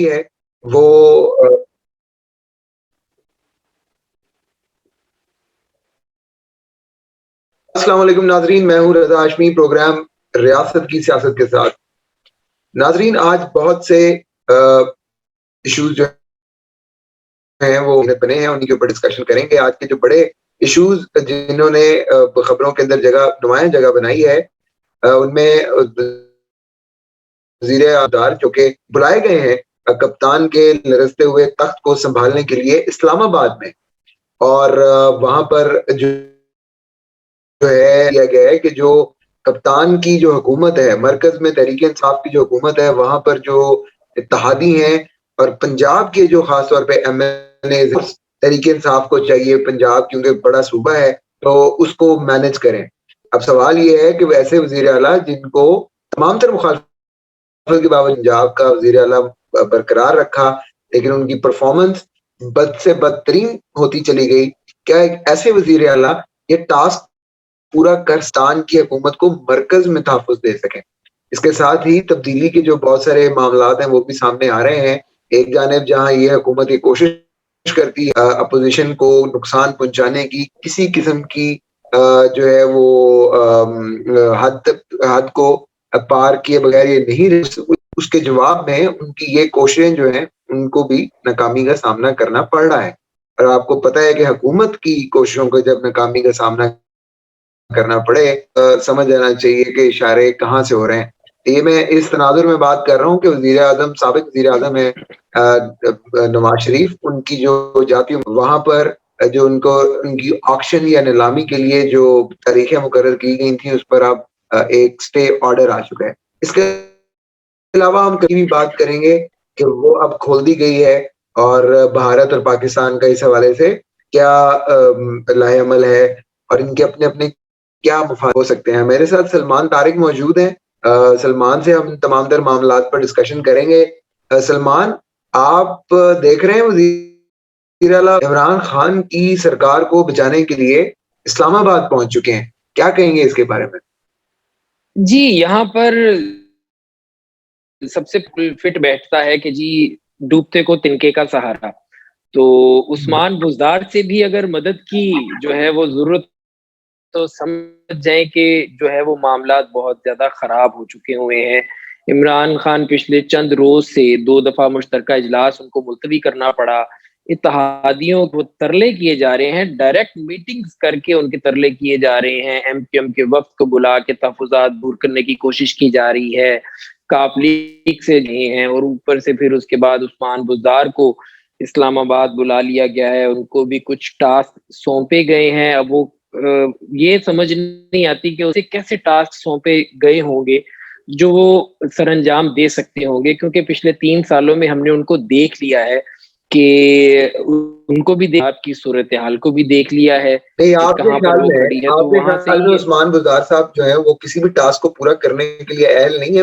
है वो अस्सलाम वालेकुम नाजरीन, मैं हूँ रजा हाशमी। प्रोग्राम रियासत की सियासत के साथ नाजरीन, आज बहुत से इश्यूज जो हैं वो बने हैं, उन्हीं के ऊपर डिस्कशन करेंगे। आज के जो बड़े इश्यूज जिन्होंने खबरों के अंदर नुमायां जगह बनाई है, उनमें वजीर आज़ार जो कि बुलाए गए हैं कप्तान के लरजते हुए तख्त को संभालने के लिए इस्लामाबाद में, और वहां पर जो है किया गया है कि जो कप्तान की जो हुकूमत है, मरकज में तहरीक इंसाफ की जो हुकूमत है, वहां पर जो इत्तेहादी हैं और पंजाब के जो खास तौर पे एमएनए तहरीक इंसाफ को चाहिए, पंजाब क्योंकि बड़ा सूबा है तो उसको मैनेज करें। अब सवाल ये है कि वैसे वजीर आला जिनको तमाम तर मुखालफत के बावजूद पंजाब का वजीर आला बरकरार रखा, लेकिन उनकी परफॉर्मेंस बद से बदतरीन होती चली गई। क्या एक ऐसे वजीर आला ये टास्क पूरा कर स्तान की हुकूमत को मरकज में तहफ़्फ़ुज़ दे सकें? इसके साथ ही तब्दीली के जो बहुत सारे मामलात हैं वो भी सामने आ रहे हैं। एक जानिब जहाँ ये हुकूमत ये कोशिश करती है अपोज़िशन को नुकसान पहुँचाने की, किसी किस्म की जो है वो हद को पार किए बगैर ये नहीं रह, उसके जवाब में उनकी ये कोशिशें जो हैं उनको भी नाकामी का सामना करना पड़ रहा है। और आपको पता है कि हुकूमत की कोशिशों को जब नाकामी का सामना करना पड़े, समझ आना चाहिए कि इशारे कहाँ से हो रहे हैं। ये मैं इस तनाजुर में बात कर रहा हूँ कि वज़ीर-ए-आज़म साबिक़ वज़ीर-ए-आज़म हैं नवाज़ शरीफ, उनकी जो जाती वहाँ पर जो उनकी ऑक्शन या नीलामी के लिए जो तारीखें मुकर्रर की गई थी, उस पर अब एक स्टे ऑर्डर आ चुका है। इसके अलावा हम कहीं भी बात करेंगे कि वो अब खोल दी गई है, और भारत और पाकिस्तान का इस हवाले से क्या लाहे-अमल है और इनके अपने-अपने क्या मफ़ाद हो सकते हैं। मेरे साथ सलमान तारिक मौजूद हैं। सलमान से हम तमाम तर मामलात पर डिस्कशन करेंगे। सलमान, आप देख रहे हैं वज़ीर आला इमरान खान की सरकार को बचाने के लिए इस्लामाबाद पहुँच चुके हैं। क्या कहेंगे इसके बारे में? जी, यहाँ पर सबसे फिट बैठता है कि जी डूबते को तिनके का सहारा। तो उस्मान बुज़दार से भी अगर मदद की जो है वो ज़रूरत, तो समझ जाएँ कि जो है वो मामलात बहुत ज़्यादा ख़राब हो चुके हुए हैं। इमरान खान पिछले चंद रोज़ से 2 दफ़ा मुश्तरका इजलास उनको मुलतवी करना पड़ा। इत्तेहादियों को तरले किए जा रहे हैं, डायरेक्ट मीटिंग्स करके उनके तरले किए जा रहे हैं, एमक्यूएम के वफ़द को बुला के तहफ़्फ़ुज़ात दूर करने की कोशिश की जा रही है। काफ लीग से नहीं है, और ऊपर से फिर उसके बाद उस्मान बुज़दार को इस्लामाबाद बुला लिया गया है, उनको भी कुछ टास्क सौंपे गए हैं। अब वो ये समझ नहीं आती कि उसे कैसे टास्क सौंपे गए होंगे, जो वो सरअंजाम दे सकते होंगे, क्योंकि पिछले 3 सालों में हमने उनको देख लिया है कि उनको भी आपकी सूरत-ए-हाल को भी देख लिया है नहीं, कि कहाँ पर वो खड़ी है, तो आपके वहाँ से ख्याल में ये उस्मान बुज़दार साहब जो हैं वो किसी भी टास्क को पूरा करने के लिए अहल नहीं है?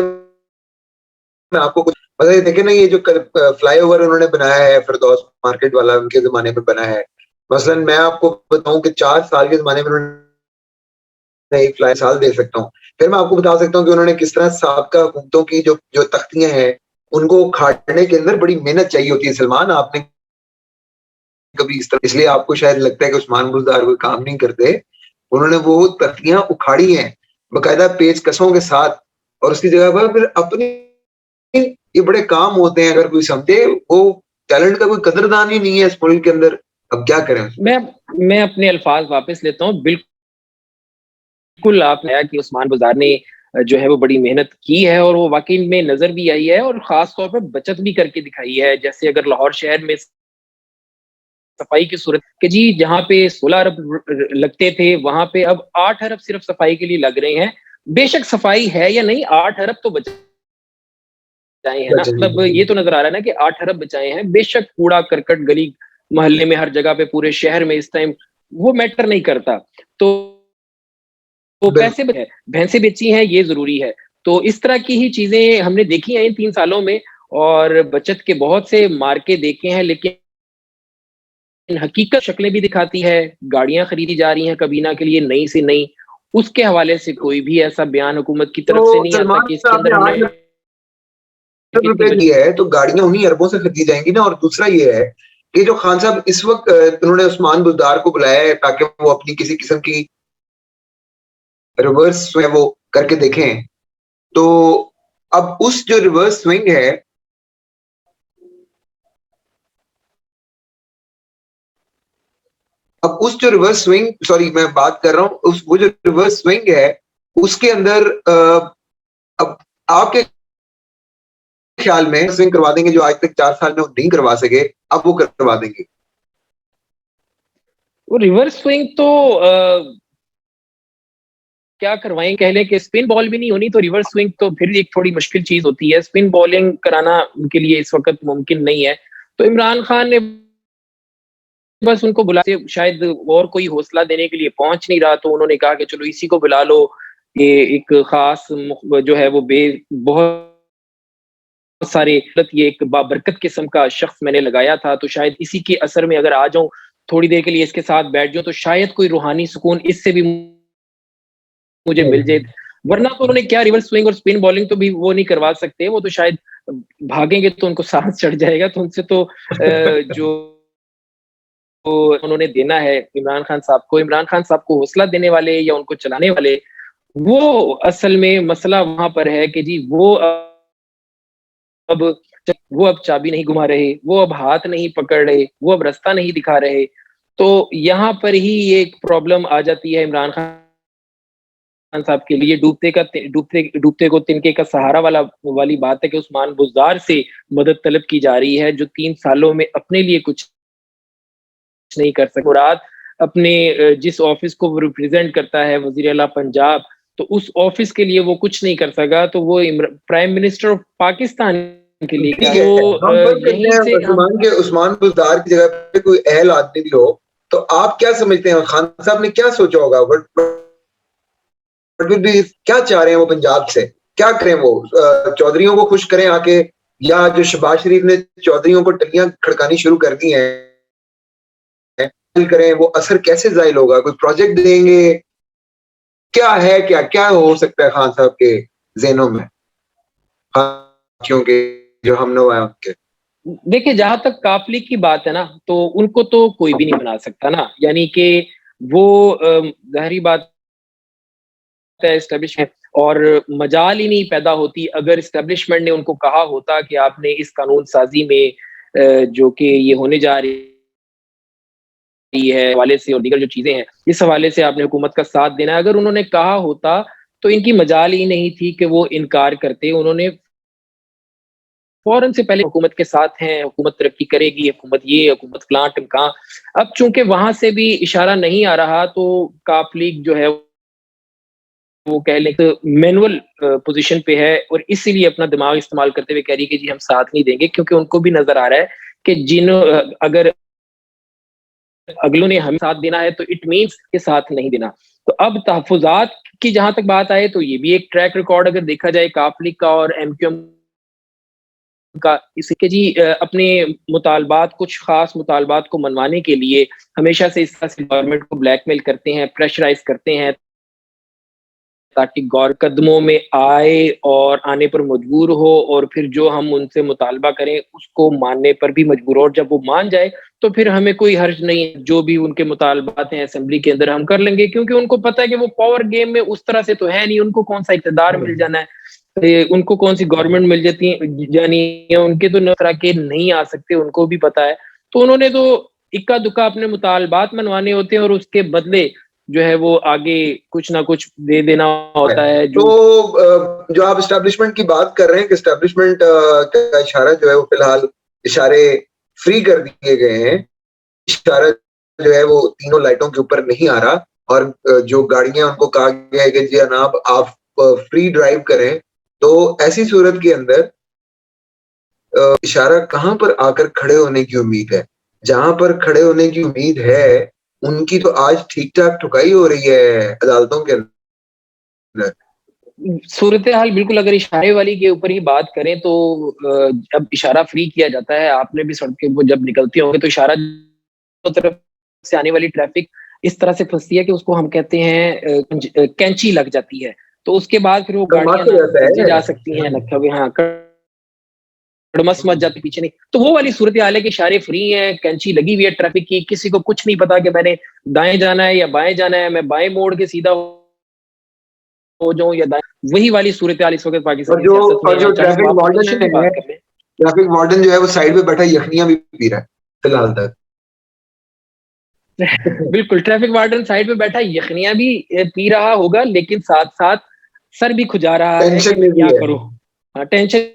मैं आपको कुछ मतलब ये देखिए ना, ये जो फ्लाईओवर उन्होंने बनाया है फिरदौस मार्केट वाला, उनके ज़माने में बना है। मसलन मैं आपको बताऊँ कि 4 साल के ज़माने में उन्होंने एक फ्लाई साल दे सकता हूँ। फिर मैं आपको बता सकता हूँ कि उन्होंने किस तरह साबका हुकूमतों की जो जो तख्तियाँ हैं, उनको उखाड़ने के अंदर बड़ी मेहनत चाहिए होती है। सलमान, आपने कभी इस तरह, इसलिए आपको शायद लगता है कि उस्मान बुज़दार कोई काम नहीं करते। उन्होंने वो तख्तियाँ उखाड़ी हैं, बाकायदा पेचकसों के साथ, और उसकी जगह पर फिर अपनी ये बड़े काम होते हैं, अगर कोई समझे, वो टैलेंट का कोई कदरदान ही नहीं है इस मुल्क के अंदर। अब क्या करें उसमें? मैं मैं अपने अल्फ़ाज़ वापस लेता हूँ। बिल्कुल आपने कहा कि उस्मान बुज़दार ने जो है वो बड़ी मेहनत की है, और वो वाक़ई में नज़र भी आई है, और ख़ास तौर पे बचत भी करके दिखाई है। जैसे अगर लाहौर शहर में सफाई की सूरत कि जी जहाँ पे 16 अरब लगते थे, वहाँ पे अब 8 अरब सिर्फ सफाई के लिए लग रहे हैं। बेशक सफाई है या नहीं, 8 अरब तो बचाए हैं ना, मतलब ये तो नज़र आ रहा है ना कि 8 अरब बचाए हैं। बेशक कूड़ा-करकट गली मोहल्ले में हर जगह पे पूरे शहर में इस टाइम वो मैटर नहीं करता। तो पैसे बिल्कुल। भैंसें बेची हैं, ये ज़रूरी है। तो इस तरह की ही चीज़ें हमने देखी हैं इन 3 सालों में, और बचत के बहुत से मार्के देखे हैं, लेकिन हकीकत शक्लें भी दिखाती है। गाड़ियाँ खरीदी जा रही हैं कबीना के लिए नई से नई, उसके हवाले से कोई भी ऐसा बयान हुकूमत की तो तरफ से नहीं आता सलमान, कि इसके अंदर आपने हमने आज रुपए की है तो गाड़ियां उन्हीं अरबों से खरीदी जाएंगी ना। और दूसरा ये है कि जो खान साहब इस वक्त उन्होंने उस्मान बुज़दार को बुलाया है ताकि वो अपनी किसी किस्म की रिवर्स जो है वो करके देखें। तो अब उस जो रिवर्स स्विंग है, अब उस जो रिवर्स स्विंग, सॉरी मैं बात कर रहा हूँ उस वो जो रिवर्स स्विंग है उसके अंदर अब आपके ख्याल में स्विंग करवा देंगे जो आज तक 4 साल में वो नहीं करवा सके, अब वो करवा देंगे। वो रिवर्स स्विंग तो क्या करवाएं, कह लें कि स्पिन बॉल भी नहीं होनी तो रिवर्स स्विंग तो फिर एक थोड़ी मुश्किल चीज होती है। स्पिन बॉलिंग कराना उनके लिए इस वक्त मुमकिन नहीं है। तो इमरान खान ने बस उनको बुला के शायद और कोई हौसला देने के लिए पहुंच नहीं रहा तो उन्होंने कहा कि चलो इसी को बुला लो। ये एक खास जो है वो बहुत सारे ये एक बाबरकत किस्म का शख्स मैंने लगाया था तो शायद इसी के असर में अगर आ जाऊं थोड़ी देर के लिए इसके साथ बैठ जाऊं तो शायद कोई रूहानी सुकून इससे भी मुझे मिल जाए। वरना तो उन्होंने क्या रिवर्स स्विंग और स्पिन बॉलिंग तो भी वो नहीं करवा सकते। वो तो शायद भागेंगे तो उनको सांस चढ़ जाएगा। तो उनसे तो जो उन्होंने देना है इमरान खान साहब को, इमरान खान साहब को हौसला देने वाले या उनको चलाने वाले, वो असल में मसला वहां पर है कि जी अब वो अब चाबी नहीं घुमा रहे, वो अब हाथ नहीं पकड़ रहे, वो अब रास्ता नहीं दिखा रहे। तो यहाँ पर ही एक प्रॉब्लम आ जाती है इमरान खान साहब के लिए। डूबते को तिनके का सहारा वाली बात है कि उस्मान बुज़दार से मदद तलब की जा रही है जो 3 सालों में अपने लिए कुछ नहीं कर सके। मुराद अपने जिस ऑफिस को वो रिप्रेजेंट करता है वजीर आला पंजाब, तो उस ऑफिस के लिए वो कुछ नहीं कर सका तो वो प्राइम मिनिस्टर ऑफ पाकिस्तान के लिए ठीक है, हम फर्ज करते हैं उस्मान बुज़दार की जगह पे कोई अहल आदमी भी हो तो आप क्या समझते हैं खान साहब ने क्या सोचा होगा? भी क्या चाह रहे हैं वो पंजाब से? क्या करें वो? चौधरियों को खुश करें आके, या जो शहबाज शरीफ ने चौधरियों को टलियां खड़कानी शुरू कर दी हैं करें, वो असर कैसे जाहिल होगा? कोई प्रोजेक्ट देंगे? क्या है, क्या क्या हो सकता है खान साहब के ज़हनों में, क्योंकि जो हम लोग हैं उनके? देखिए जहां तक काफली की बात है ना तो उनको तो कोई भी नहीं बना सकता ना, यानी कि वो जाहिर बात है एस्टेब्लिशमेंट और मजाल ही नहीं पैदा होती अगर इस्टेब्लिशमेंट ने उनको कहा होता कि आपने इस कानून साजी में जो कि ये होने जा रही है हवाले से और दीगर जो चीजें हैं इस हवाले से आपने हुकूमत का साथ देना है, अगर उन्होंने कहा होता तो इनकी मजाल ही नहीं थी कि वो इनकार करते। उन्होंने फौरन से पहले हुकूमत के साथ हैं, हुकूमत तरक्की करेगी, हुकूमत ये, हुकूमत फलां टिमकां। अब चूंकि वहां से भी इशारा नहीं आ रहा तो काफ लीग जो है वो कह लें मैनुअल पोजीशन पे है और इसीलिए अपना दिमाग इस्तेमाल करते हुए कह रही है कि जी हम साथ नहीं देंगे, क्योंकि उनको भी नजर आ रहा है कि अगर अगलों ने हमें साथ देना है तो इट मीन्स के साथ नहीं देना। तो अब तहफुजात की जहां तक बात आए तो ये भी एक ट्रैक रिकॉर्ड अगर देखा जाए काफ लीग का और एमक्यूएम का, इसके जी अपने मुतालबात, कुछ खास मुतालबात को मनवाने के लिए हमेशा से इस तरह से गवर्नमेंट को ब्लैकमेल करते हैं, प्रेशराइज करते हैं ताकि गौर कदमों में आए और आने पर मजबूर हो और फिर जो हम उनसे मुतालबा करें उसको मानने पर भी मजबूर हो। और जब वो मान जाए तो फिर हमें कोई हर्ज नहीं है, जो भी उनके मुतालबात हैं असेंबली के अंदर हम कर लेंगे, क्योंकि उनको पता है कि वो पावर गेम में उस तरह से तो है नहीं। उनको कौन सा इक़्तिदार मिल जाना है, उनको कौन सी गवर्नमेंट मिल जाती है जानी है, उनके तो तरह के नहीं आ सकते, उनको भी पता है। तो उन्होंने तो इक्का दुक्का अपने मुतालबात मनवाने होते हैं और उसके बदले जो है वो आगे कुछ ना कुछ दे देना होता है। जो आप एस्टेब्लिशमेंट की बात कर रहे हैं कि एस्टेब्लिशमेंट का इशारा जो है वो फिलहाल इशारे फ्री कर दिए गए हैं, इशारा जो है वो तीनों लाइटों के ऊपर नहीं आ रहा और जो गाड़ियां उनको कहा गया है कि जी जनाब आप फ्री ड्राइव करें। तो ऐसी सूरत के अंदर इशारा कहां पर आकर खड़े होने की उम्मीद है? जहां पर खड़े होने की उम्मीद है उनकी तो आज ठीक ठाक ठुकाई हो रही है अदालतों के अंदर। सूरत हाल बिल्कुल, अगर इशारे वाली के ऊपर ही बात करें तो जब इशारा फ्री किया जाता है, आपने भी सड़कें वो जब निकलती होंगे तो इशारा तरफ से आने वाली ट्रैफिक इस तरह से फंसती है कि उसको हम कहते हैं कैंची लग जाती है। तो उसके बाद फिर वो गाड़ियां ना जा सकती हैं, हाँ मस मच जाते पीछे नहीं, तो वो वाली सूरत हाल है कि इशारे फ्री है, कैंची लगी हुई है ट्रैफिक की, किसी को कुछ नहीं पता कि मैंने दाएं जाना है या बाएं जाना है, मैं बाएं मोड़ के सीधा हो जाऊं या दाएं, वही वाली सूरत हाल इस वक्त पाकिस्तानी सियासत में और है। जो चाहे ट्रैफिक आप वार्डन अपोजिशन की है, बात कर लें, ट्रैफिक वार्डन जो है वो साइड में बैठा यखनियां भी पी रहा है फिलहाल तक। बिल्कुल ट्रैफिक वार्डन साइड में बैठा यखनियां भी पी रहा होगा, लेकिन साथ साथ सर भी खुजा रहा है कि टेंशन मैं में भी क्या है। करूं। हाँ, टेंशन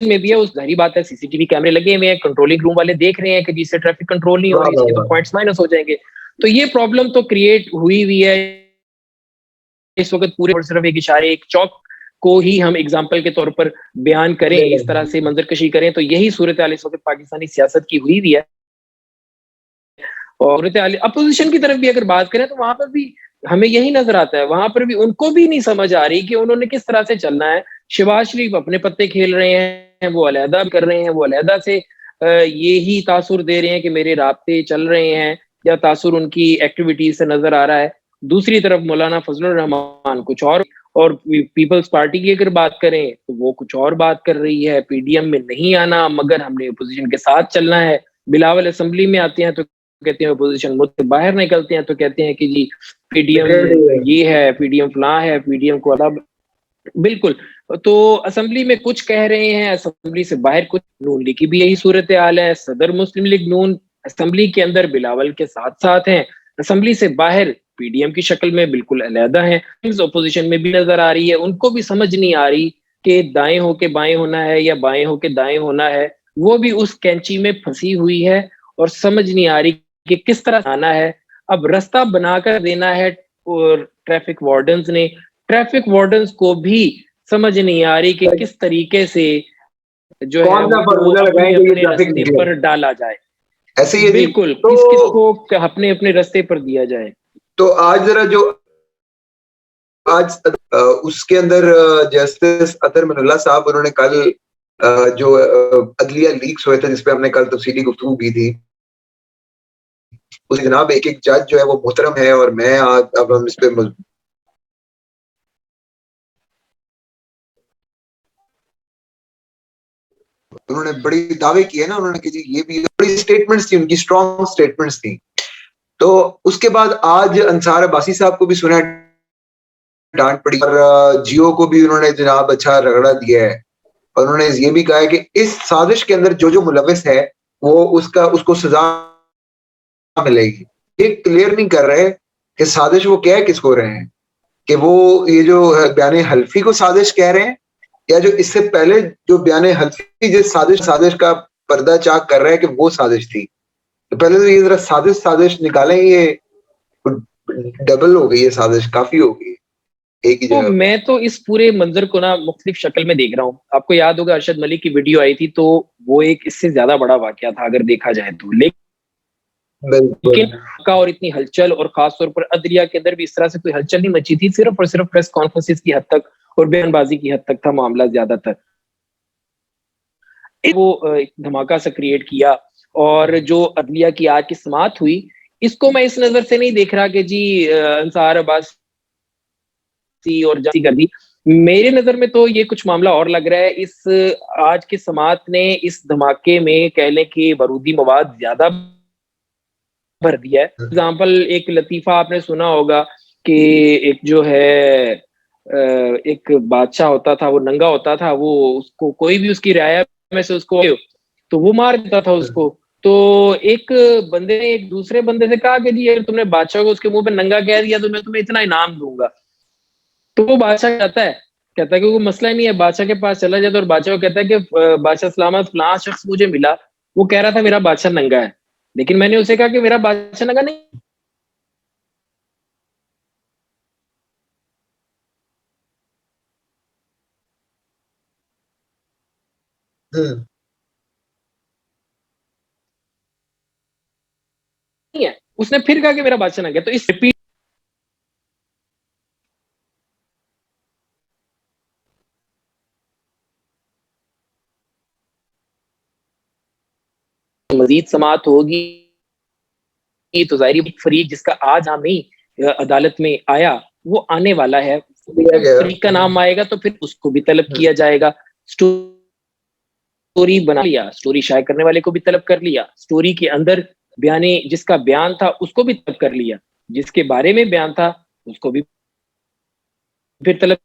में भी है। उस जाहिर बात है, सीसीटीवी कैमरे लगे हुए हैं, कंट्रोलिंग रूम वाले देख रहे हैं कि जिससे ट्रैफिक कंट्रोल नहीं हो वाह रही, वाह इसके तो वाह। पॉइंट्स माइनस हो जाएंगे। तो ये प्रॉब्लम तो क्रिएट हुई हुई है इस वक्त पूरे, और सिर्फ एक इशारे, एक चौक को ही हम एग्जाम्पल के तौर पर बयान करें, ले इस तरह से लें। मंजरकशी करें, तो यही सूरत हाल इस वक्त पाकिस्तानी सियासत की हुई हुई है। और अपोजिशन की तरफ भी अगर बात करें तो वहां पर भी हमें यही नजर आता है, वहां पर भी उनको भी नहीं समझ आ रही कि उन्होंने किस तरह से चलना है। शहबाज शरीफ अपने पत्ते खेल रहे हैं, वो अलहदा कर रहे हैं, वो अलहदा से ये ही तासुर दे रहे हैं कि मेरे राब्ते चल रहे हैं, या तासुर उनकी एक्टिविटीज से नजर आ रहा है। दूसरी तरफ मौलाना फजलुर रहमान कुछ और पीपल्स पार्टी की अगर बात करें तो वो कुछ और बात कर रही है, पीडीएम में नहीं आना मगर हमने अपोजिशन के साथ चलना है। बिलावल असेंबली में आते हैं तो कहते हैं अपोजिशन मुद्दे, बाहर निकलते हैं तो कहते हैं कि जी पीडीएम ये है, पीडीएम फला है, पीडीएम को अलग। बिल्कुल। तो असेंबली में कुछ कह रहे हैं, असेंबली से बाहर कुछ। नून लीग की भी यही सूरत हाल है, सदर मुस्लिम लीग नून असेंबली के अंदर बिलावल के साथ साथ हैं, असेंबली से बाहर पीडीएम की शक्ल में बिल्कुल अलहदा है। अपोजिशन में भी नजर आ रही है, उनको भी समझ नहीं आ रही कि दाएं होके बाएं होना है या बाएं होके दाएं होना है। वो भी उस कैंची में फंसी हुई है और समझ नहीं आ रही कि किस तरह आना है। अब रास्ता बनाकर देना है, और ट्रैफिक वार्डन्स ने, ट्रैफिक वार्डन्स को भी समझ नहीं आ रही कि किस तरीके से जो है कौन सा वो फार्मूला लगाएं अपने कि ये अपने ट्रैफिक रास्ते निकले, पर डाला जाए। ऐसे ही है जी। बिल्कुल, तो किस किस को अपने अपने रास्ते पर दिया जाए। आज जरा जो आज उसके अंदर जस्टिस अतर मनल्ला साहब, उन्होंने कल जो अदलिया लीक्स हुए थे जिसपे हमने कल तफसीली गुफ्तगू की थी, उस जनाब एक एक जज जो है वो मोहतरम है, और मैं अब हम इस पे उन्होंने बड़ी दावे किए ना, उन्होंने कि जी ये भी बड़ी स्टेटमेंट्स थी उनकी, स्ट्रॉन्ग स्टेटमेंट्स थी। तो उसके बाद आज अंसार अब्बासी साहब को भी सुना डांट पड़ी, और जियो को भी उन्होंने जनाब अच्छा रगड़ा दिया है, और उन्होंने ये भी कहा है कि इस साजिश के अंदर जो जो मुलविस है वो उसको सजा मिलेगी। ये क्लियर नहीं कर रहे कि साजिश वो कह किसको रहे हैं, कि वो ये जो बयान हल्फी को साजिश कह रहे हैं, या जो इससे पहले जो बयान हल्फी जिस साजिश साजिश का पर्दा चाक कर रहा है कि वो साजिश थी। तो पहले तो ये जरा साजिश साजिश निकालें, ये डबल हो गई है साजिश, काफी हो गई एक ही तो जगह पे। मैं तो इस पूरे मंजर को ना मुख्तलिफ शक्ल में देख रहा हूँ। आपको याद होगा अरशद मलिक की वीडियो आई थी, तो वो एक इससे ज्यादा बड़ा वाकया था अगर देखा जाए तो। बिल्कुल। लेकिन का और इतनी हलचल, और खासतौर पर अदलिया के अंदर भी इस तरह से कोई हलचल नहीं मची थी, सिर्फ और सिर्फ प्रेस कॉन्फ्रेंसिस की हद तक और बयानबाजी की हद तक था मामला ज्यादातर। वो एक धमाका सा क्रिएट किया, और जो अदलिया की आज की समाअत हुई, इसको मैं इस नजर से नहीं देख रहा कि जी अंसार अब्बासी और जाती कर दी। मेरे नजर में तो ये कुछ मामला और लग रहा है। इस आज की समाअत ने इस धमाके में कह लें कि बारूदी मवाद ज्यादा भर दिया है। एग्जाम्पल, एक लतीफा आपने सुना होगा कि एक जो है एक बादशाह होता था, वो नंगा होता था, वो उसको कोई भी उसकी रियाया में से उसको तो वो मार देता था उसको। तो एक बंदे ने एक दूसरे बंदे से कहा कि जी अगर तुमने बादशाह को उसके मुंह पे नंगा कह दिया तो मैं तुम्हें इतना इनाम दूंगा। तो वो बादशाह कहता है कि वो मसला ही नहीं है, बादशाह के पास चला जाता है और बादशाह को कहता है कि बादशाह सलामत, फलां शख्स मुझे मिला, वो कह रहा था मेरा बादशाह नंगा है, लेकिन मैंने उसे कहा कि मेरा बादशाह नंगा नहीं है। उसने फिर कहा कि मेरा बादशाह नंगा है। तो इस रिपीट मजीद समाअत होगी तो जाहिर फरीक जिसका आज नाम नहीं अदालत में आया, वो आने वाला है। फरीक का नाम आएगा तो फिर उसको भी तलब किया जाएगा। स्टोरी बना लिया, स्टोरी शाये करने वाले को भी तलब कर लिया, स्टोरी के अंदर बयाने जिसका बयान था उसको भी तलब कर लिया, जिसके बारे में बयान था उसको भी फिर तलब।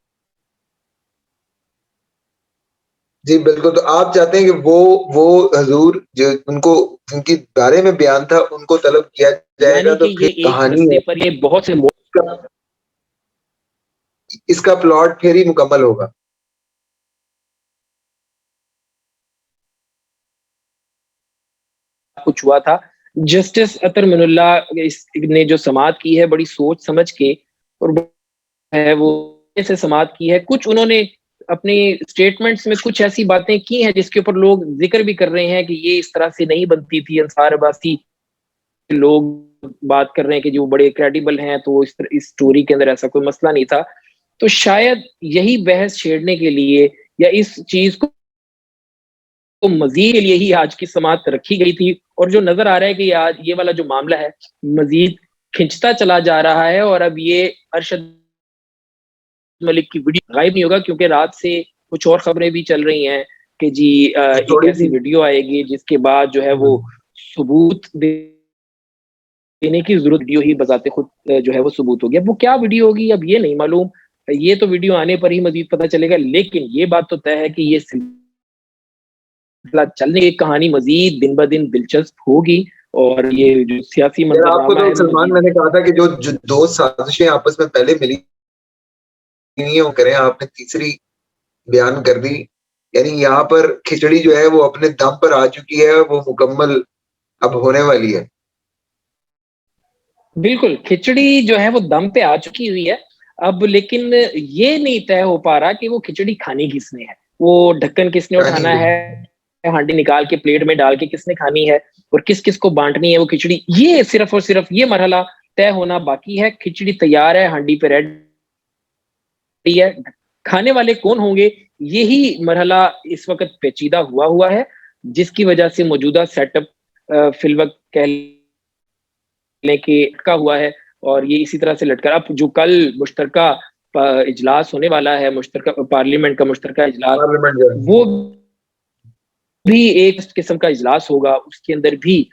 जी बिल्कुल, तो आप चाहते हैं कि वो हजूर जो उनको जिनके बारे में बयान था उनको तलब किया जाएगा, यानी कि तो ये फिर एक कहानी रस्ते है पर ये बहुत से इसका प्लॉट फिर ही मुकम्मल होगा। कुछ हुआ था। जस्टिस अतर मिनुल्ला ने जो समात की है बड़ी सोच समझ के, और है वो ऐसे समात की है। कुछ उन्होंने अपने स्टेटमेंट्स में कुछ ऐसी बातें की हैं जिसके ऊपर लोग जिक्र भी कर रहे हैं कि ये इस तरह से नहीं बनती थी। अंसार अब्बासी लोग बात कर रहे हैं कि जो बड़े क्रेडिबल हैं, तो इस स्टोरी के अंदर ऐसा कोई मसला नहीं था। तो शायद यही बहस छेड़ने के लिए या इस चीज को मजीद के लिए ही आज की समात रखी गई थी। और जो नजर आ रहा है कि आज ये वाला जो मामला है मजीद खिंचता चला जा रहा है, और अब ये अरशद मलिक की वीडियो गायब नहीं होगा, क्योंकि रात से कुछ और खबरें भी चल रही हैं कि जी एक थोड़ी ऐसी सी वीडियो आएगी जिसके बाद जो है वो सबूत देने की जरूरत, वीडियो ही बजाते खुद जो है वो सबूत हो गया। वो क्या वीडियो होगी अब ये नहीं मालूम, ये तो वीडियो आने पर ही मजीद पता चलेगा। लेकिन ये बात तो तय है कि ये सिलसिला चलने की कहानी मजीद दिन ब दिन दिलचस्प होगी, और ये जो सियासी यार आपको मंजरनामा तो है सलमान, मजीद। मैंने कहा था कि जो दो साजिशें आपस में पहले मिली नहीं है वो करें, आपने तीसरी बयान कर दी। यानी यहाँ पर खिचड़ी जो है वो अपने दम पर आ चुकी है, वो मुकम्मल अब होने वाली है। बिल्कुल, खिचड़ी जो है वो दम पे आ चुकी हुई है अब, लेकिन ये नहीं तय हो पा रहा कि वो खिचड़ी खानी किसने है, वो ढक्कन किसने उठाना है, हांडी निकाल के प्लेट में डाल के किसने खानी है, और किस किस को बांटनी है वो खिचड़ी। ये सिर्फ और सिर्फ ये मरहला तय होना बाकी है। खिचड़ी तैयार है, हांडी पे रेडी है, खाने वाले कौन होंगे यही मरहला इस वक्त पेचीदा हुआ है, जिसकी वजह से मौजूदा सेटअप फिलवक्त कह लेके अटका हुआ है। और ये इसी तरह से लटका, अब जो कल मुश्तरका इजलास होने वाला है, मुश्तरका पार्लियामेंट का मुश्तरका इजलास, पार्लियामेंट जो वो भी एक किस्म का इजलास होगा। उसके अंदर भी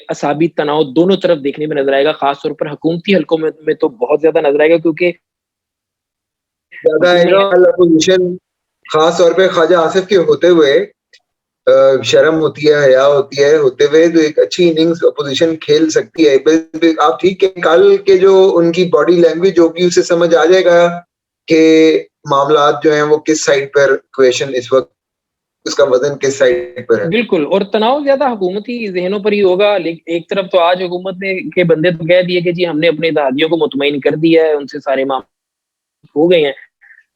असाबी तनाव दोनों तरफ देखने में नजर आएगा, खासतौर पर हुकूमती हलकों में तो बहुत ज्यादा नजर आएगा, क्योंकि ज्यादा हुकूमत आएगा। कल अपोजिशन खास तौर पे ख्वाजा आसिफ के होते हुए शर्म होती है, हया होती है, होते हुए तो एक अच्छी इनिंग्स अपोजिशन खेल सकती है। आप ठीक है, कल के जो उनकी बॉडी लैंग्वेज होगी उससे समझ आ जाएगा कि मामलात जो हैं वो किस साइड पर, क्वेश्चन इस वक्त उसका वजन किस साइड पर है। बिल्कुल, और तनाव ज्यादा हुकूमती जहनों पर ही होगा। लेकिन एक तरफ तो आज हुकूमत ने के बंदे तो कह दिए कि जी हमने अपने इत्तेहादियों को मुतमईन कर दिया है, उनसे सारे मामले हो गए हैं,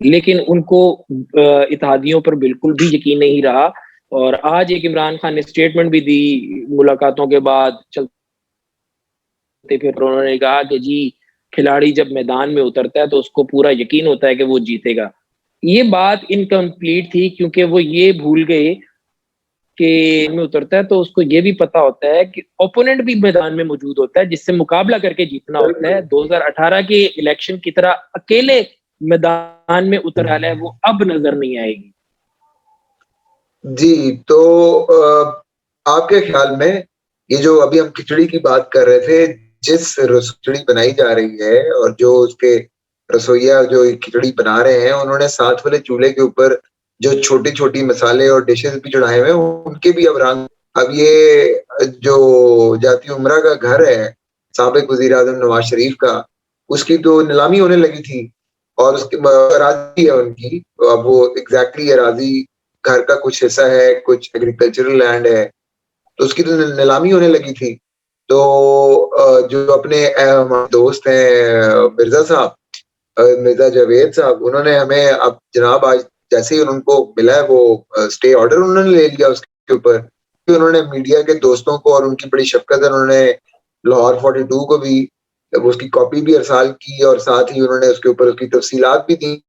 लेकिन उनको इत्तेहादियों पर बिल्कुल भी यकीन नहीं रहा। और आज एक इमरान खान ने स्टेटमेंट भी दी मुलाकातों के बाद, चलते फिर उन्होंने कहा कि जी खिलाड़ी जब मैदान में उतरता है तो उसको पूरा यकीन होता है कि वो जीतेगा। ये बात इनकम्प्लीट थी, क्योंकि वो ये भूल गए कि में उतरता है तो उसको ये भी पता होता है कि ओपोनेंट भी मैदान में मौजूद होता है, जिससे मुकाबला करके जीतना होता है। 2018 के इलेक्शन की तरह अकेले मैदान में उतर आना है वो अब नजर नहीं आएगी। जी, तो आपके ख्याल में ये जो अभी हम खिचड़ी की बात कर रहे थे, जिस खिचड़ी बनाई जा रही है और जो उसके रसोइया जो खिचड़ी बना रहे हैं, उन्होंने साथ वाले चूल्हे के ऊपर जो छोटी छोटी मसाले और डिशेस भी चढ़ाए हुए हैं, उनके भी अब रंग, अब ये जो जाती उमरा का घर है साबिक वजीर आजम नवाज शरीफ का, उसकी तो नीलामी होने लगी थी, और उसके अराजी है उनकी, अब वो एग्जैक्टली अराजी घर का कुछ हिस्सा है, कुछ एग्रीकल्चरल लैंड है, तो उसकी तो नीलामी होने लगी थी। तो जो अपने दोस्त हैं मिर्जा साहब, मिर्जा जावेद साहब, उन्होंने हमें अब जनाब आज जैसे ही उनको मिला है वो स्टे ऑर्डर उन्होंने ले लिया उसके ऊपर, कि उन्होंने मीडिया के दोस्तों को, और उनकी बड़ी शफकत है, उन्होंने लाहौर 42 को भी उसकी कॉपी भी अरसाल की, और साथ ही उन्होंने उसके ऊपर उसकी तफसीलात भी दी,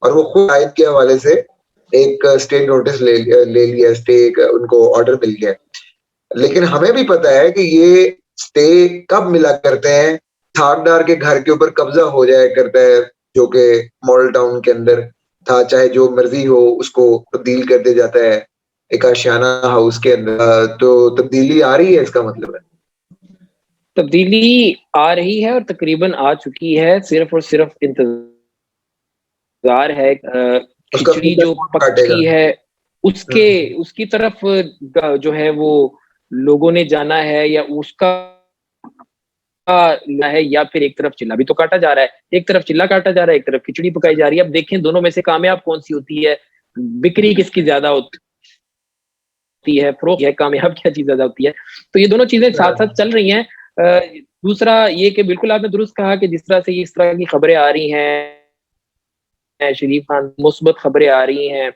और वो खुद आयद के हवाले से एक स्टे नोटिस ले लिया, स्टे उनको ऑर्डर मिल गया। लेकिन हमें भी पता है कि ये स्टे कब मिला करते हैं, थाकदार के घर के ऊपर कब्जा हो जाया करता है, जो कि मॉडल टाउन के अंदर था, चाहे जो मर्जी हो उसको तब्दील कर दिया जाता है। एक आशियाना हाउस के अंदर, तो तब्दीली आ रही है इसका मतलब है? तब्दीली आ रही है और तकरीबन आ चुकी है, सिर्फ और सिर्फ इंतजार है। उसका खिचड़ी फीता जो कौन पक काटेगा? चुकी है उसके हम्म। उसकी तरफ जो है वो लोगों ने जाना है, या उसका है, या फिर एक तरफ चिल्ला भी तो काटा जा रहा है, एक तरफ चिल्ला काटा जा रहा है, एक तरफ खिचड़ी पकाई जा रही है। अब देखें दोनों में से कामयाब कौन सी होती है, बिक्री किसकी ज्यादा होती है, फरोख्त है, कामयाब क्या चीज ज्यादा होती है। तो ये दोनों चीजें साथ साथ चल रही हैं। दूसरा ये कि बिल्कुल आपने दुरुस्त कहा कि जिस तरह से इस तरह की खबरें आ रही हैं, शरीफ खान मुस्बत खबरें आ रही हैं,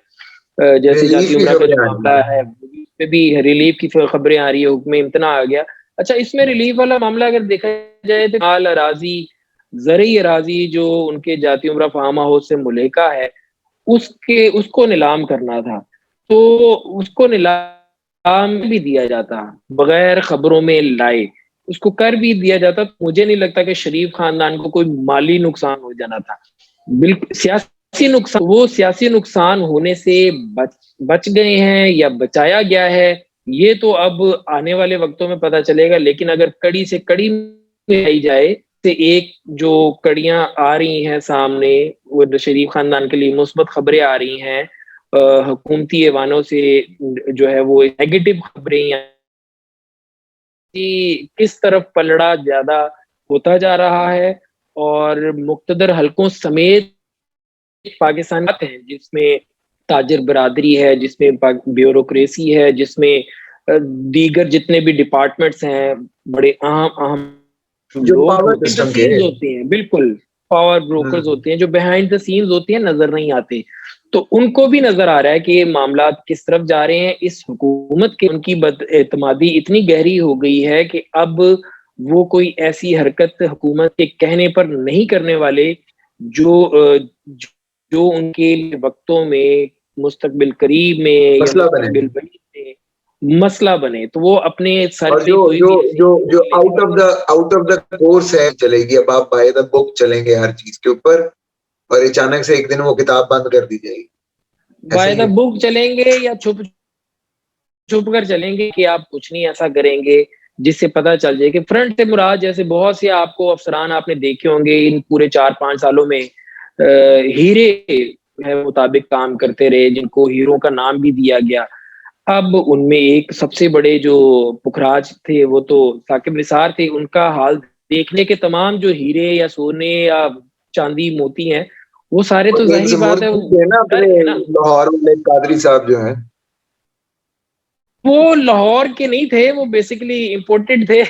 जैसे जाती रिलीफ की उम्रा का जो खबरें आ रही मामला हैं। है उसमें भी रिलीफ की खबरें आ रही है, हुक्म इम्तना आ गया। अच्छा, इसमें रिलीफ वाला मामला अगर देखा जाए तो माल अराजी, जरिए अराजी जो उनके जाती उम्रा फार्म हाउस से मुलेका है, उसके उसको नीलाम करना था। तो उसको नीलाम भी दिया जाता बगैर खबरों में लाए, उसको कर भी दिया जाता, तो मुझे नहीं लगता कि शरीफ खानदान को कोई माली नुकसान हो जाना था। बिल्कुल सियासी नुकसान, वो सियासी नुकसान होने से बच गए हैं या बचाया गया है, ये तो अब आने वाले वक्तों में पता चलेगा। लेकिन अगर कड़ी से कड़ी में आई जाए, से एक जो कड़ियां आ रही हैं सामने, वो शरीफ खानदान के लिए मुस्बत खबरें आ रही हैं, हुकूमती ऐवानों से जो है वो नेगेटिव खबरें, कि किस तरफ पलड़ा ज्यादा होता जा रहा है, और मुक्तदर हलकों समेत पाकिस्तान हैं जिसमें ताजिर बरादरी है, जिसमें ब्यूरोक्रेसी है, जिसमें दीगर जितने भी डिपार्टमेंट्स हैं, बड़े अहम अहम जो लोग पावर बिहाइंड द सिस्टम के। सीन्स होते हैं, बिल्कुल पावर ब्रोकर्स हम्म। होते हैं जो बिहाइंड द सीन्स होती हैं, नजर नहीं आते। तो उनको भी नजर आ रहा है कि ये मामला किस तरफ जा रहे हैं। इस हुकूमत के उनकी बदएतमादी इतनी गहरी हो गई है कि अब वो कोई ऐसी हरकत हुकूमत के कहने पर नहीं करने वाले, जो जो उनके वक्तों में, मुस्तकबिल करीब में या मसला बने। मुस्तकबिल बईद में मसला बने, तो वो अपने सर और पे जो कोई जो भी ऐसी जो जो नहीं लेने वाले। आउट ऑफ द कोर्स है चलेगी, अब आप बाय द बुक चलेंगे हर चीज के ऊपर, और अचानक से एक दिन वो किताब बंद कर दी जाएगी। ऐसा बाय ही द है। बुक चलेंगे या छुप छुप कर चलेंगे, कि आप कुछ नहीं ऐसा करेंगे जिससे पता चल जाए कि फ्रंट से मुराद, जैसे बहुत से आपको अफसरान आपने देखे होंगे इन पूरे 4-5 सालों में, हीरे है मुताबिक काम करते रहे, जिनको हीरो का नाम भी दिया गया। अब उनमें एक सबसे बड़े जो पुखराज थे वो तो साकिब निसार थे, उनका हाल देखने के तमाम जो हीरे या सोने या चांदी मोती हैं, वो सारे वो तो एक जाहिर बात है जमहूर थे ना डर अपने है ना। लाहौर वाले कादरी साहब जो हैं। वो लाहौर के नहीं थे, वो बेसिकली इम्पोर्टेड थे।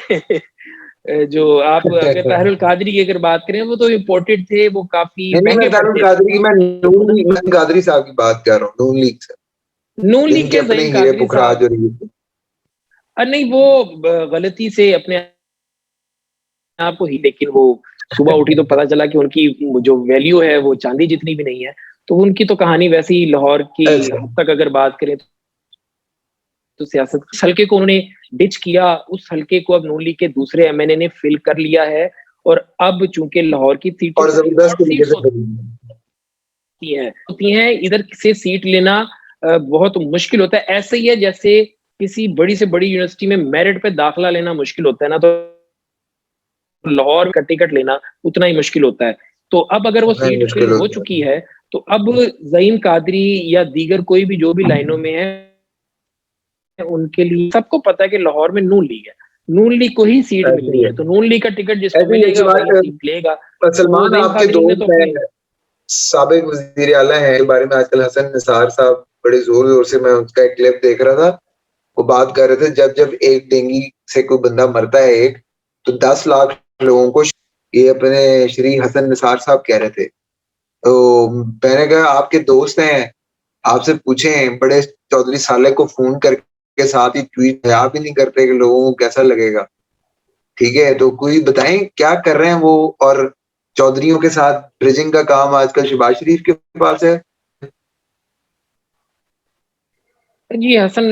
जो आप अगर ताहिरुल कादरी की अगर बात करें, वो तो इम्पोर्टेड थे, वो काफी नहीं नहीं, मैं महंगे तारुल पड़ते थे। कादरी की, मैं कादरी साहब की बात कर रहा हूँ, नून लीग से, नून लीग जिनके के अपने ज़हीम हीरे कादरी पुखराज साहब, और ये। नहीं वो गलती से अपने आपको ही, लेकिन वो सुबह उठी तो पता चला कि उनकी जो वैल्यू है वो चांदी जितनी भी नहीं है। तो उनकी तो कहानी वैसे ही लाहौर की अच्छा। हद तक अगर बात करें, तो सियासत उस हल्के को उन्होंने डिच किया, उस हल्के को अब नून लीग के दूसरे एमएनए ने फिल कर लिया है। और अब चूंकि लाहौर की सीटें और सारी जबरदस्त हॉट तरीके सीट्स से करी। होती हैं, इधर से सीट लेना बहुत मुश्किल होता है। ऐसे ही है जैसे किसी बड़ी से बड़ी यूनिवर्सिटी में मेरिट पे दाखिला लेना मुश्किल होता है ना, तो लाहौर का टिकट लेना उतना ही मुश्किल होता है। तो अब अगर वो नहीं, सीट फिल मुश्किल हो होता चुकी है। है, तो अब ज़हीम कादरी या दीगर कोई भी जो भी लाइनों में है, उनके लिए सबको पता है कि लाहौर में नून लीग है, नून लीग को ही सीट ऐसे ही मिलनी है। है, तो नून लीग का टिकट जिसको ऐसे ही मिलेगा वही सीट लेगा। तो वो सलमान ज़हीम आपके कादरी ने तो दोस्त अपनी, हैं, साबिक वजीर आला है, के बारे में आजकल हसन निसार साहब बड़े जोर जोर से, मैं उसका एक क्लिप देख रहा था, वो बात कर रहे थे, जब जब एक डेंगू से कोई बंदा मरता है एक, तो 10 लाख लोगों को, ये अपने श्री हसन निसार साहब कह रहे थे। तो मैंने कहा आपके दोस्त हैं, आपसे पूछें बड़े चौधरी साले को फोन करके साथ ही ट्वीट आप ही नहीं करते कि लोगों को कैसा लगेगा। ठीक है, तो कोई बताएं क्या कर रहे हैं वो, और चौधरियों के साथ ब्रिजिंग का काम आजकल शहबाज शरीफ के पास है। जी हसन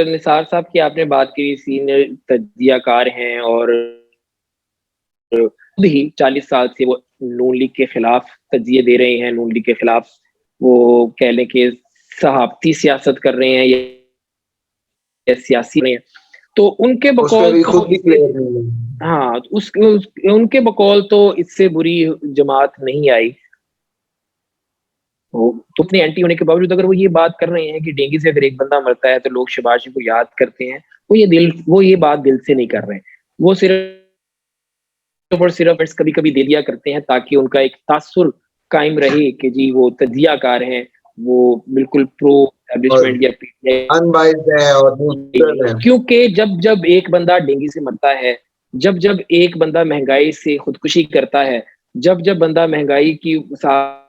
निसार साहब की आपने बात की, सीनियर तज्जियाकार हैं, और खुद ही 40 साल से वो नून लीग के खिलाफ तज्जिए दे रहे हैं, नून लीग के खिलाफ वो कह लें कि सहाफती सियासत कर रहे हैं, सियासी नहीं है, तो उनके बकौल तो खुद भी क्लियर नहीं है। हाँ, उनके बकौल तो इससे बुरी जमात नहीं आई। तो अपने एंटी होने के बावजूद अगर वो ये बात कर रहे हैं कि डेंगू से अगर एक बंदा मरता है तो लोग शहबाज शरीफ को याद करते हैं, वो ये बात दिल से नहीं कर रहे हैं। वो सिर्फ और सिर्फ कभी कभी दे दिया करते हैं ताकि उनका एक तासुर कायम रहे कि जी वो तजियाकार हैं, वो बिल्कुल प्रो एस्टेब्लिशमेंट या अनबाइस्ड है और न्यूट्रल है। क्योंकि जब जब एक बंदा डेंगू से मरता है, जब जब एक बंदा महंगाई से खुदकुशी करता है, जब जब बंदा महंगाई की साथ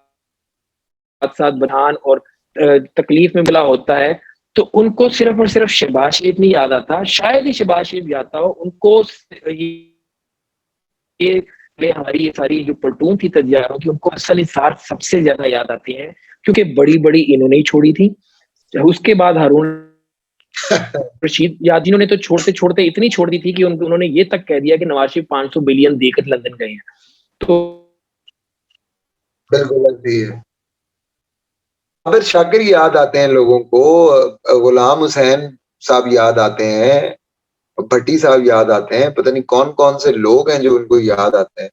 साथ बरहान और तकलीफ में मिला होता है, तो उनको सिर्फ और सिर्फ शहबाज शरीफ नहीं याद आता, शायद ही शहबाज शरीफ याद हो उनको। ये हमारी ये सारी जो पलटून थी तजियारों की, उनको असल इसार सबसे ज्यादा याद आती हैं, क्योंकि बड़ी बड़ी इन्होंने ही छोड़ी थी। उसके बाद हारून रशीद याद ने तो छोड़ते छोड़ते इतनी छोड़ दी थी कि उन्होंने ये तक कह दिया कि नवाज शरीफ 500 बिलियन देकर लंदन गए हैं। तो बिल्कुल है। आबिद शाकिर याद आते हैं लोगों को, गुलाम हुसैन साहब याद आते हैं, भट्टी साहब याद आते हैं, पता नहीं कौन कौन से लोग हैं जो उनको याद आते हैं।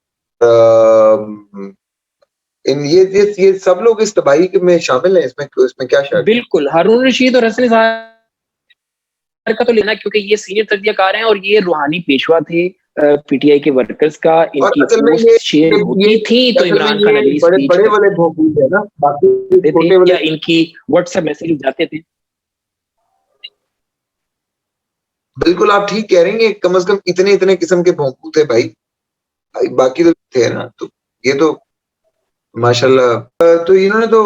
इन ये सब लोग इस तबाही में शामिल हैं, इसमें क्या शक? बिल्कुल हारून रशीद और हसन का तो लेना, क्योंकि ये सीनियर तजियाकार हैं और ये रूहानी पेशवा थे पीटीआई के वर्कर्स का। इनकी पोस्ट शेयर होती थी तो इमरान खान अगली स्पीच बड़े वाले भोंकूल है ना, बाकी छोटे वाले या इनकी व्हाट्सएप मैसेज जाते थे। बिल्कुल आप ठीक कह रहे हैं, कम से कम इतने इतने किस्म के भोंकू थे भाई, बाकी तो थे ना। तो ये तो माशाल्लाह, तो इन्होंने तो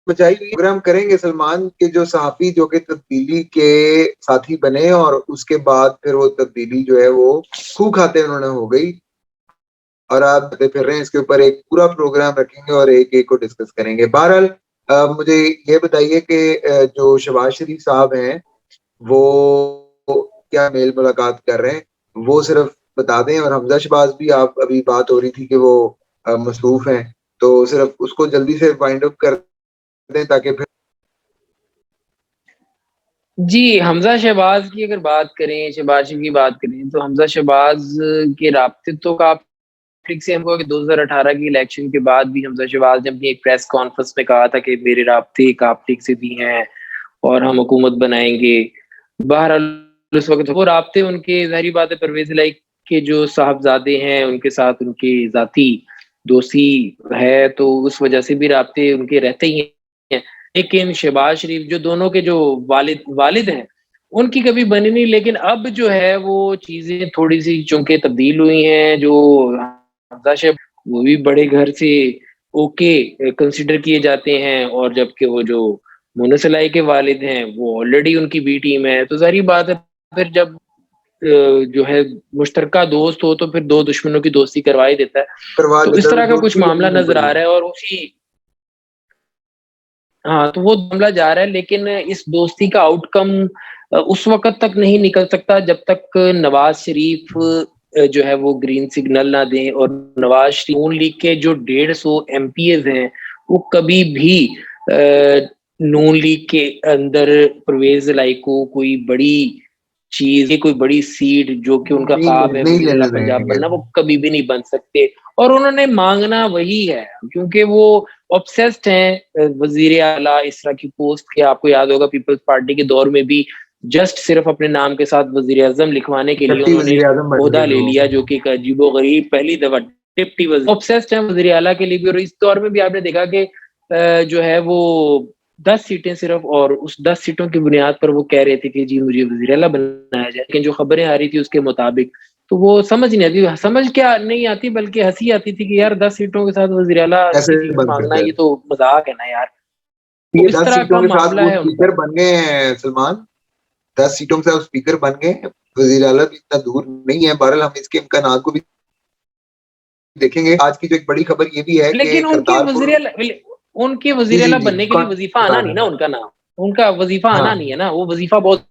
बचाई प्रोग्राम करेंगे। सलमान के जो सहाफी जो कि तब्दीली के साथी बने और उसके बाद फिर वो तब्दीली जो है वो खूह खाते उन्होंने हो गई, और आप फिर रहे हैं इसके ऊपर एक पूरा प्रोग्राम रखेंगे और एक एक को डिस्कस करेंगे। बहरहाल मुझे ये बताइए कि जो शहबाज शरीफ साहब हैं वो क्या मेल मुलाकात कर रहे हैं, वो सिर्फ बता दें। और हमजा शहबाज भी, आप अभी बात हो रही थी कि वो मसरूफ हैं, तो सिर्फ उसको जल्दी से वाइंड अप कर दें ताकि फिर। जी, हमजा शहबाज की अगर बात करें, शहबाज शरीफ की बात करें, तो हमजा शहबाज के राब्ते तो काफी से हमको कि 2018 की इलेक्शन के बाद भी हमजा शहबाज ने अपनी एक प्रेस कॉन्फ्रेंस में कहा था कि मेरे राब्ते काफी से भी हैं और हम हुकूमत बनाएंगे। बहरहाल उस वक्त वो राब्ते उनके, जाहिर बात है, परवेज इलाही के जो साहबजादे हैं उनके साथ उनकी जाती दोस्ती है, तो उस वजह से भी राब्ते उनके रहते ही हैं। लेकिन शहबाज शरीफ जो दोनों के जो वालिद हैं उनकी कभी बनी नहीं, लेकिन अब जो है वो चीजें थोड़ी सी चूंकि तब्दील हुई हैं। जो हमजा शहबाज वो भी बड़े घर से ओके कंसिडर किए जाते हैं, और जबकि वो जो मोनस इलाही के वालिद हैं वो ऑलरेडी उनकी बी टीम है। तो सारी बात है, फिर जब जो है मुश्तरका दोस्त हो तो फिर दो दुश्मनों की दोस्ती करवा ही देता है। तो इस तरह का कुछ मामला नजर आ रहा है, और हाँ, तो वो मामला जा रहा है। लेकिन इस दोस्ती का आउटकम उस वक्त तक नहीं निकल सकता जब तक नवाज शरीफ जो है वो ग्रीन सिग्नल ना दें। और नवाज शरीफ नून लीग के जो 150 MPs हैं वो कभी भी नून लीग के अंदर परवेज इलाही को कोई बड़ी चीज, कोई बड़ी सीट जो कि उनका ख्वाब है वज़ीर-ए-आला पंजाब बनना, वो कभी भी नहीं बन सकते। और उन्होंने मांगना वही है, क्योंकि वो ऑब्सेस्ड हैं वजीर आला इस तरह की पोस्ट के। आपको याद होगा पीपल्स पार्टी के दौर में भी जस्ट सिर्फ अपने नाम के साथ वजीर आजम लिखवाने के लिए उन्होंने ओहदा ले लिया, जो कि एक अजीबोगरीब पहली दफा डिप्टी वजीर। ऑब्सेस्ड हैं वजीर आला के लिए भी। और इस दौर में भी आपने देखा कि जो है वो 10 सीटें सिर्फ, और उस 10 सीटों की बुनियाद पर वो कह रहे थे कि जी मुझे वजीर आला बनाया जाए। लेकिन जो खबरें आ रही थी उसके मुताबिक तो वो समझ नहीं आती, समझ क्या नहीं आती बल्कि हंसी आती थी कि यार 10 सीटों के साथ वज़ीर आला मांगना, ये तो मजाक है ना यार। ये 10 सीटों के साथ वो स्पीकर बन गए हैं सलमान, 10 सीटों के साथ स्पीकर बन गए। वज़ीर आला भी इतना दूर नहीं है। बहरहाल हम इसके इम्कानात को भी देखेंगे। आज की जो एक बड़ी खबर ये भी है, लेकिन उनके वज़ीर आला बनने के लिए वजीफा आना नहीं ना उनका नाम, उनका वजीफा आना नहीं है ना, वो वजीफा बहुत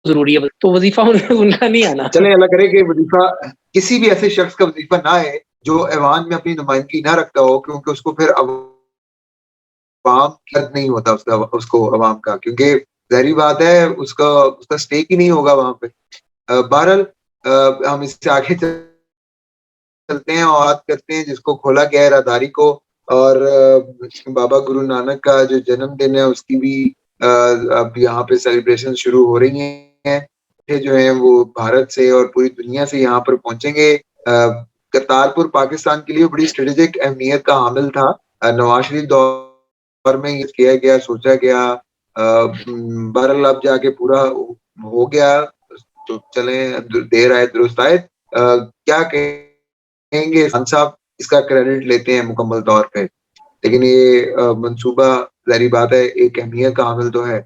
जरूरी है, तो वजीफा उनका नहीं आना। चले अल्लाह करे कि वजीफा किसी भी ऐसे शख्स का वजीफा ना है जो ऐवान में अपनी नुमाइंदगी ना रखता हो, क्योंकि उसको फिर अवाम नहीं होता उसको अवाम का। क्योंकि ज़ाहिर बात है उसका उसका स्टेक ही नहीं होगा वहां पे। बहरहाल हम इससे आगे चलते हैं और बात करते हैं जिसको खोला गया है राहदारी को, और बाबा गुरु नानक का जो जन्मदिन है उसकी भी अब यहाँ पे सेलिब्रेशन शुरू हो रही हैं। ये जो है वो भारत से और पूरी दुनिया से यहाँ पर पहुंचेंगे। करतारपुर पाकिस्तान के लिए बड़ी स्ट्रेटेजिक अहमियत का हामिल था। नवाज शरीफ दौर में ये किया गया, सोचा गया। बहरहाल अब जाके पूरा हो गया, तो चले देर आए दुरुस्त आए। क्या कहेंगे खान साहब, इसका क्रेडिट लेते हैं मुकम्मल तौर पे, लेकिन ये मंसूबा ज़ाहिर बात है एक अहमियत का हामिल तो है।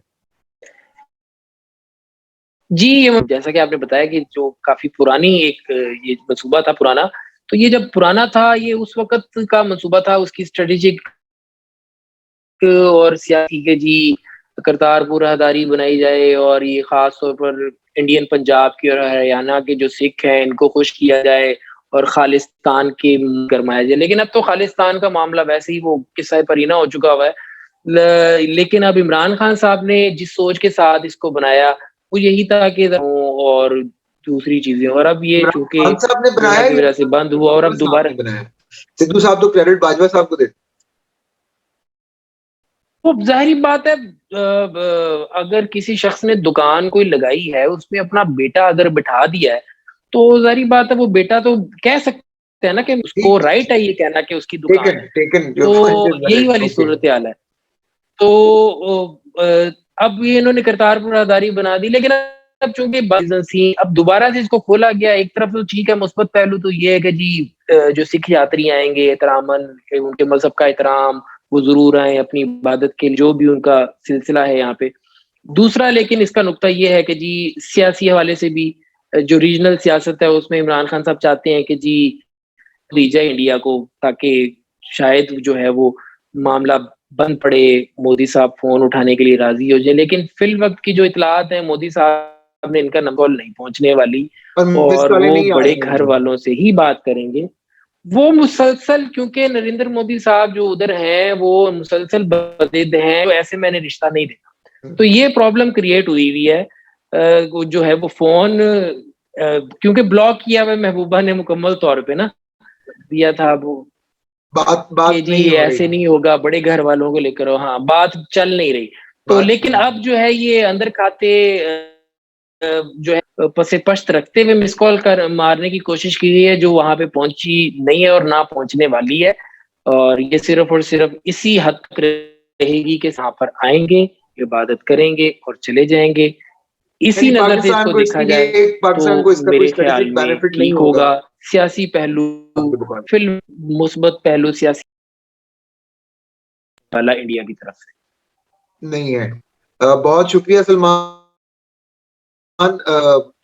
जी, ये जैसा कि आपने बताया कि जो काफ़ी पुरानी एक ये मंसूबा था पुराना, तो ये जब पुराना था ये उस वक़्त का मंसूबा था, उसकी स्ट्रेटेजिक और सियासी के जी करतारपुर राहदारी बनाई जाए और ये ख़ास तौर पर इंडियन पंजाब की और हरियाणा के जो सिख हैं इनको खुश किया जाए और खालिस्तान के गरमाया जाए। लेकिन अब तो खालिस्तान का मामला वैसे ही वो किस्सा परीना हो चुका हुआ है। लेकिन अब इमरान खान साहब ने जिस सोच के साथ इसको बनाया वो यही था कि और दूसरी चीज़ें, और अब ये इमरान चूँकि खान साहब ने कोरोना बनाया की या वज़ह से बंद हुआ और बाजवा अब साहब दोबारा ने बनाया? सिद्धू साहब तो क्रेडिट बाजवा साहब को देते। तो ज़ाहिर-सी बात है, अगर किसी शख्स ने दुकान कोई लगाई है, उसमें अपना बेटा अगर बिठा दिया है, तो ज़ाहिर-सी बात है वो बेटा तो कह सकते हैं ना कि उसको ठीक, राइट है ये कहना कि उसकी दुकान टेकन है। टेकन योर पॉइंट तो इज यही वैलिड। वाली ओके। सूरत-ए-हाल है। तो अब ये इन्होंने करतारपुर राहदारी बना दी, लेकिन अब चूँकि थी, अब दोबारा से इसको खोला गया। एक तरफ तो ठीक है, मुस्बत पहलू तो ये है कि जी जो सिख यात्री आएँगे एहतरामन, उनके मज़हब का एहतराम, वो ज़रूर आएँ अपनी इबादत के लिए, जो भी उनका सिलसिला है यहाँ पे। दूसरा लेकिन इसका नुक्ता ये है कि जी सियासी हवाले से भी जो रीजनल सियासत है उसमें इमरान खान साहब चाहते हैं कि जी दी जाए इंडिया को, ताकि शायद जो है वो मामला बंद पड़े, मोदी साहब फ़ोन उठाने के लिए राज़ी हो जाएँ। लेकिन फ़िल वक़्त की जो इत्तलात हैं, मोदी साहब ने इनका नंबर नहीं पहुँचने वाली पर मिस और वाले वो नहीं आ बड़े रहे हैं घर जो। वालों से ही बात करेंगे। वो मुसलसल, क्योंकि नरेंद्र मोदी साहब जो उधर हैं, वो मुसलसल बज़िद हैं, तो ऐसे मैंने रिश्ता नहीं देना। तो ये प्रॉब्लम क्रिएट हुई है। वो जो है वो फ़ोन क्योंकि ब्लॉक किया हुआ है महबूबा ने मुकम्मल तौर पे ना, दिया था वो बात कि बात जी नहीं हो रही। ऐसे नहीं होगा, बड़े घर वालों को लेकर आओ। हाँ, बात चल नहीं रही। तो बात लेकिन अब जो है ये अंदर खाते जो है पसे पश्त रखते हुए मिस कॉल कर मारने की कोशिश की गई है, जो वहाँ पे पहुँची नहीं है और ना पहुँचने वाली है। और ये सिर्फ़ और सिर्फ़ इसी हद तक रहेगी कि यहाँ पर आएँगे, इबादत करेंगे और चले जाएँगे। इसी यानी नज़र से इसको देखा जाए पाकिस्तान को तो इसका कोई मेरे ख़्याल स्ट्रेटेजिक में बेनिफिट नहीं ठीक होगा होगा। सियासी पहलू, आपके मुकाबले। फ़िल्म मुस्बत पहलू सियासी वाला इंडिया की तरफ से। नहीं है। बहुत शुक्रिया सलमान,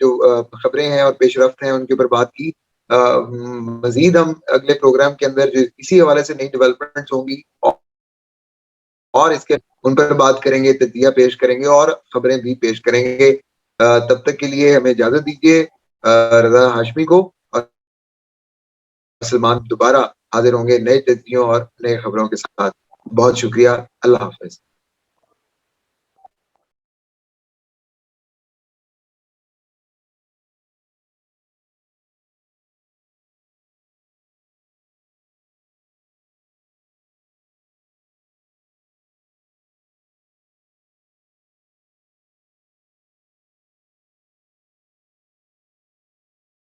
जो खबरें हैं और पेशरफ्त हैं उनके ऊपर बात की। मजीद हम अगले प्रोग्राम के अंदर जो इसी हवाले से नई डेवलपमेंट्स होंगी और इसके उन पर बात करेंगे, तज्जिया पेश करेंगे और खबरें भी पेश करेंगे। तब तक के लिए हमें इजाजत दीजिए रजा हाशमी को, और सलमान दोबारा हाजिर होंगे नए तज्जियों और नए खबरों के साथ। बहुत शुक्रिया। अल्लाह हाफिज।